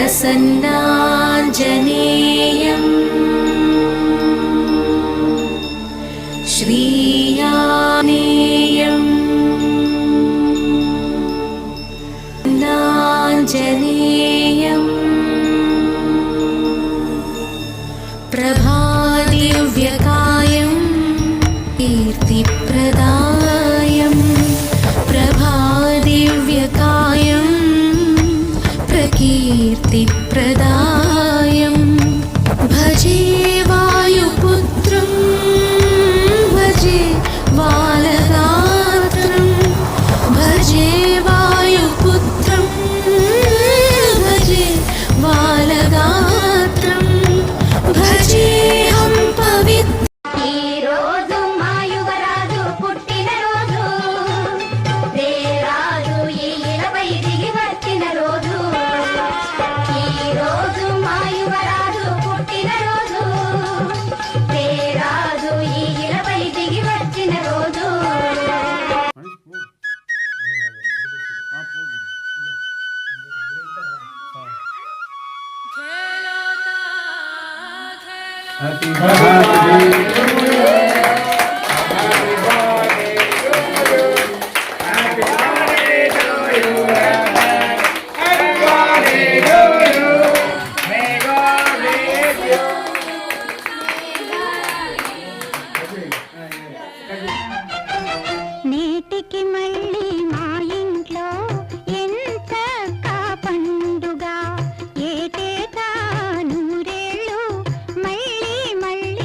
प्रसन्नाञ्जनेयम् श्रीयानेयम् नाञ्जनेयम् प्रभादिव्यकायम् कीर्तिप्रदायम् प्रभादिव्यकायम् प्रकीर्तिप्रदायम् भजे वायुपुत्रं भजे बालगात्रं भजे वायुपुत्रं भजे बालगात्रं भजेऽहं पवित्रम् Happy birthday to you. Happy birthday to you. Happy birthday to you. Happy birthday to you. May God bless you. నేటికి మళ్ళీ మా ఇంట్లో ఎంత పండుగ ఏటేటా నూరేళ్ళు మళ్ళీ మళ్ళీ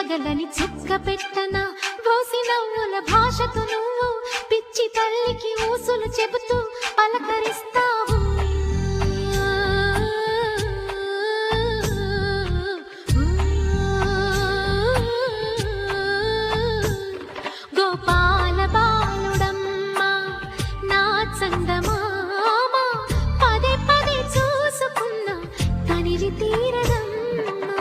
తగలని చుక్క పెట్టన బోసి నవ్వుల భాషతో నువ్వు పిచ్చి తల్లికి ఊసులు చెబుతూ పలకరిస్తావు. గోపాల బాలుడమ్మ నా చందమామ పదే పదే చూసుకున్న తనివి తీరదమ్మా.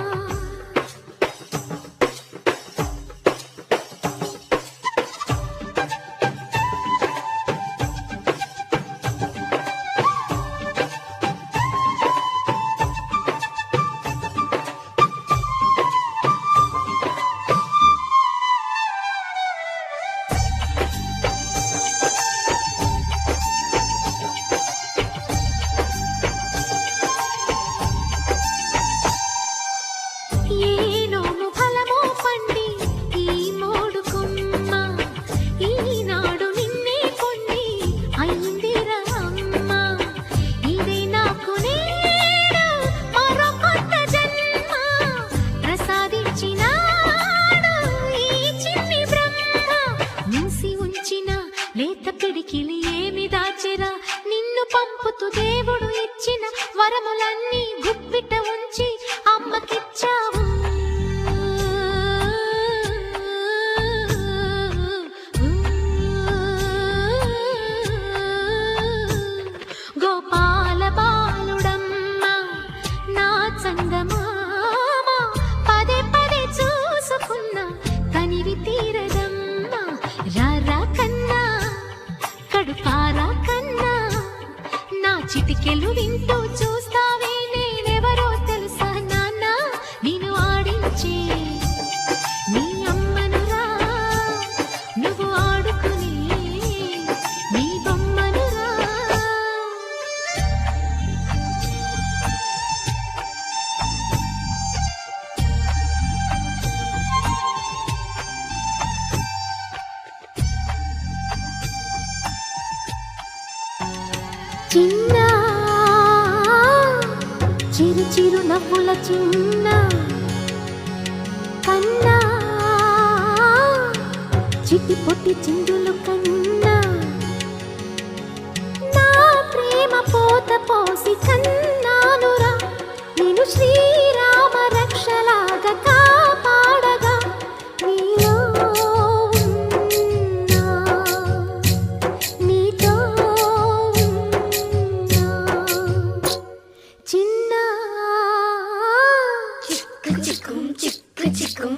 ఏనోము ఫలమో పండి ఈ మోడు కొమ్మ ఈనాడు నిన్నే కొన్ని అయిందిరా అమ్మ. ఇదే నాకు నేడు మరో కొత్త జన్మ ప్రసాదించినాడు ఈ చిన్ని బ్రహ్మ. మూసి ఉంచిన లేత పిడికిలి ఏమి దాచెరా నిన్ను పంపుతూ దేవుడు ఇచ్చిన వరములన్నీ గుప్పిట ఉంచి అమ్మకిచ్చావు. గోపాల బాలుడమ్మ నా చందమామ పదే పదే చూసుకున్న తనివి తీరదమ్మ. రారా కన్నా కడుపారా కన్నా నా చిటికెలు వింటూ చూస్తావే నేనెవరో తెలుసా నాన్న. నేను ఆడించే నీ అమ్మనురా నువ్వు ఆడుకుని నీ బొమ్మనురా. చిన్న చిరు చిరు నవ్వుల చిన్న కన్నా చిట్టి పొట్టి చిందులు కన్నా నా ప్రేమ పోత పోసి కన్నానురా నేను శ్రీరామ రక్షలాగా కాపాడగా నీలో ఉన్నా, నీతో ఉన్నా. చిన్న చిక్కు చిక్కుం చిక్కు చిక్కుం